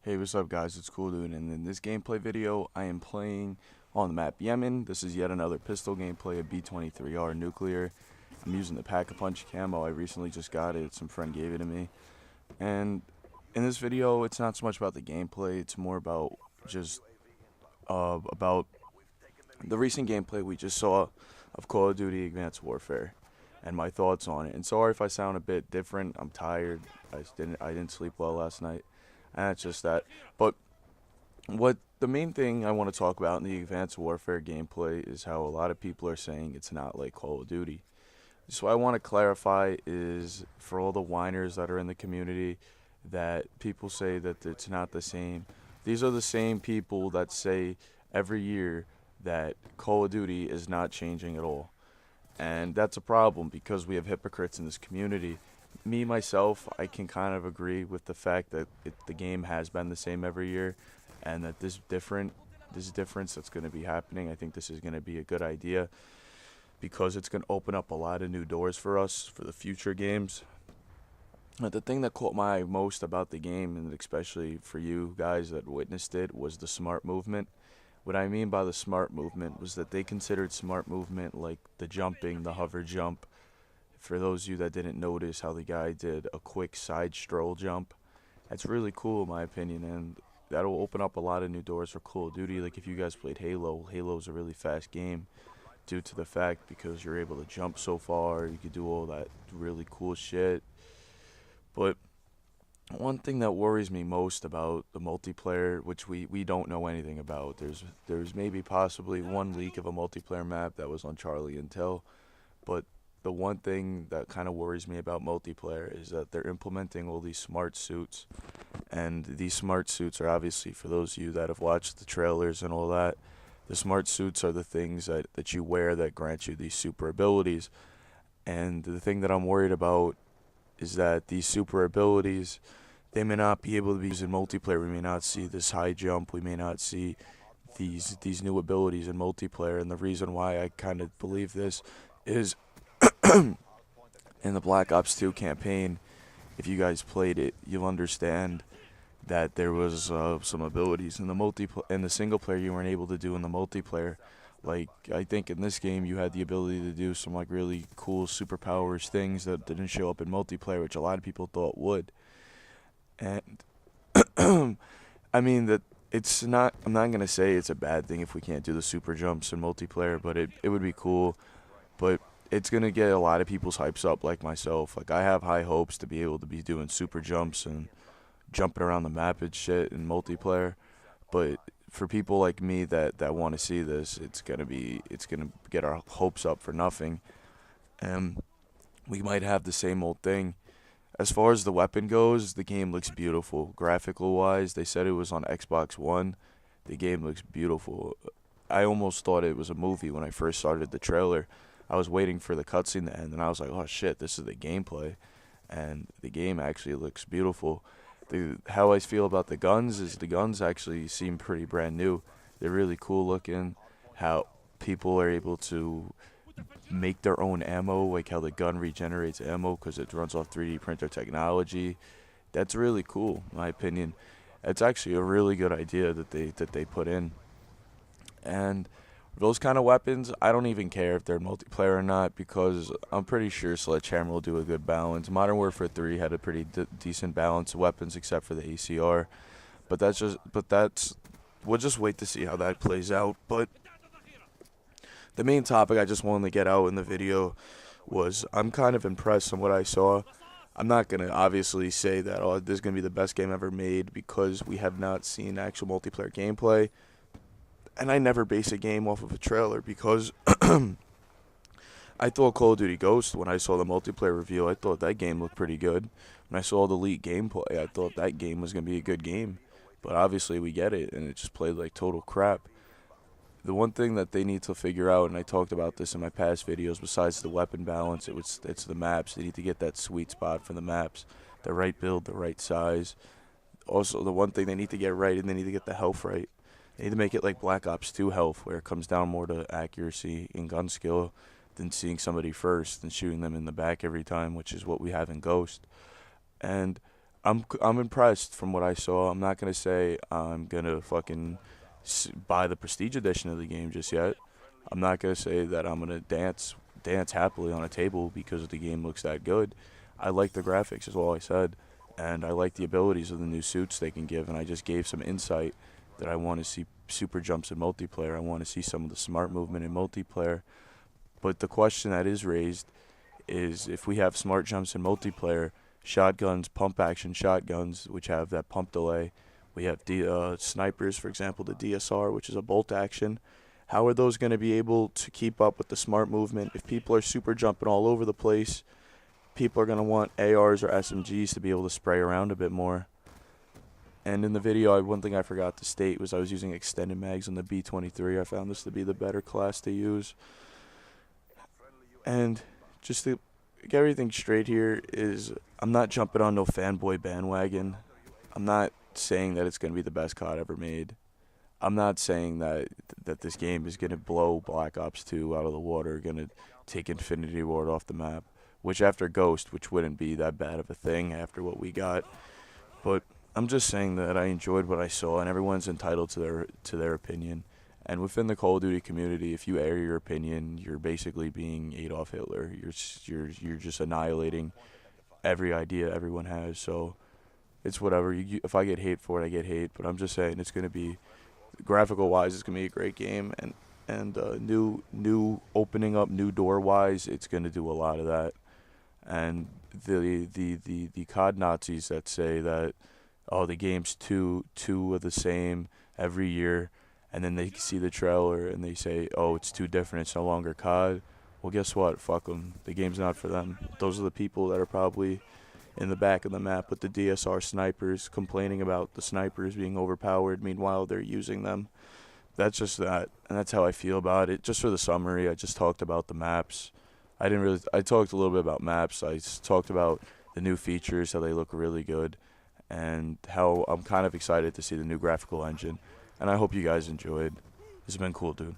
Hey, what's up, guys? It's Cool Dude, and in this gameplay video, I am playing on the map Yemen. This is yet another pistol gameplay of B23R nuclear. I'm using the Pack-a-Punch camo. I recently just got it. Some friend gave it to me. And in this video, it's not so much about the gameplay. It's more about just about the recent gameplay we just saw of Call of Duty Advanced Warfare and my thoughts on it. And sorry if I sound a bit different. I'm tired. I didn't sleep well last night. And it's just that. But what the main thing I want to talk about in the Advanced Warfare gameplay is how a lot of people are saying it's not like Call of Duty. So what I want to clarify is for all the whiners that are in the community that people say that it's not the same. These are the same people that say every year that Call of Duty is not changing at all. And that's a problem because we have hypocrites in this community. Me, myself, I can kind of agree with the fact that the game has been the same every year and that this difference that's going to be happening, I think this is going to be a good idea because it's going to open up a lot of new doors for us for the future games. But the thing that caught my eye most about the game, and especially for you guys that witnessed it, was the smart movement. What I mean by the smart movement was that they considered smart movement like the jumping, the hover jump. For those of you that didn't notice how the guy did a quick side stroll jump, that's really cool in my opinion, and that'll open up a lot of new doors for Call of Duty. Like if you guys played Halo, Halo's a really fast game due to the fact because you're able to jump so far, you can do all that really cool shit. But one thing that worries me most about the multiplayer, which we don't know anything about, there's maybe possibly one leak of a multiplayer map that was on Charlie Intel, but the one thing that kind of worries me about multiplayer is that they're implementing all these smart suits, and these smart suits are obviously for those of you that have watched the trailers and all that. The smart suits are the things that you wear that grant you these super abilities, and the thing that I'm worried about is that these super abilities they may not be able to be used in multiplayer. We may not see this high jump. We may not see these new abilities in multiplayer. And the reason why I kind of believe this is in the Black Ops 2 campaign. If you guys played it, you'll understand that there was some abilities in the single player you weren't able to do in the multiplayer. Like I think in this game you had the ability to do some like really cool superpowers things that didn't show up in multiplayer, which a lot of people thought would. And I mean that it's not. I'm not gonna say it's a bad thing if we can't do the super jumps in multiplayer, but it would be cool. But it's gonna get a lot of people's hypes up, like myself. Like I have high hopes to be able to be doing super jumps and jumping around the map and shit in multiplayer. But for people like me that want to see this, it's gonna get our hopes up for nothing, and we might have the same old thing. As far as the weapon goes, the game looks beautiful. Graphical wise, they said it was on Xbox One. The game looks beautiful. I almost thought it was a movie when I first started the trailer. I was waiting for the cutscene to end, and I was like, oh shit, this is the gameplay. And the game actually looks beautiful. How I feel about the guns is the guns actually seem pretty brand new. They're really cool looking. How people are able to make their own ammo, like how the gun regenerates ammo because it runs off 3D printer technology. That's really cool, in my opinion. It's actually a really good idea that they put in. And those kind of weapons, I don't even care if they're multiplayer or not because I'm pretty sure Sledgehammer will do a good balance. Modern Warfare 3 had a pretty decent balance of weapons except for the ACR, but that's we'll just wait to see how that plays out. But the main topic I just wanted to get out in the video was I'm kind of impressed on what I saw. I'm not going to obviously say that, oh, this is going to be the best game ever made because we have not seen actual multiplayer gameplay. And I never base a game off of a trailer because I thought Call of Duty Ghost, when I saw the multiplayer review, I thought that game looked pretty good. When I saw the leaked gameplay, I thought that game was going to be a good game. But obviously we get it, and it just played like total crap. The one thing that they need to figure out, and I talked about this in my past videos, besides the weapon balance, it's the maps. They need to get that sweet spot for the maps, the right build, the right size. Also, the one thing they need to get right, and they need to get the health right. They need to make it like Black Ops 2 health, where it comes down more to accuracy and gun skill than seeing somebody first and shooting them in the back every time, which is what we have in Ghost. And I'm impressed from what I saw. I'm not gonna say I'm gonna fucking buy the prestige edition of the game just yet. I'm not gonna say that I'm gonna dance happily on a table because the game looks that good. I like the graphics, is all I said, and I like the abilities of the new suits they can give. And I just gave some insight that I want to see super jumps in multiplayer. I want to see some of the smart movement in multiplayer. But the question that is raised is if we have smart jumps in multiplayer, shotguns, pump action shotguns, which have that pump delay. We have snipers, for example, the DSR, which is a bolt action. How are those going to be able to keep up with the smart movement? If people are super jumping all over the place, people are going to want ARs or SMGs to be able to spray around a bit more. And in the video, one thing I forgot to state was I was using extended mags on the B23. I found this to be the better class to use. And just to get everything straight here is I'm not jumping on no fanboy bandwagon. I'm not saying that it's going to be the best COD ever made. I'm not saying that this game is going to blow Black Ops 2 out of the water, going to take Infinity Ward off the map, which after Ghost, which wouldn't be that bad of a thing after what we got. But I'm just saying that I enjoyed what I saw, and everyone's entitled to their opinion. And within the Call of Duty community, if you air your opinion, you're basically being Adolf Hitler. You're just annihilating every idea everyone has. So it's whatever. If I get hate for it, I get hate. But I'm just saying it's going to be, graphical wise, it's going to be a great game. And new opening up, new door wise, it's going to do a lot of that. And the COD Nazis that say that, oh, the game's two of the same every year, and then they see the trailer and they say, oh, it's too different, it's no longer COD. Well, guess what? Fuck them. The game's not for them. Those are the people that are probably in the back of the map with the DSR snipers complaining about the snipers being overpowered. Meanwhile, they're using them. That's just that, and that's how I feel about it. Just for the summary, I just talked about the maps. I talked a little bit about maps. I talked about the new features, how they look really good, and how I'm kind of excited to see the new graphical engine. And I hope you guys enjoyed. It's been cool, dude.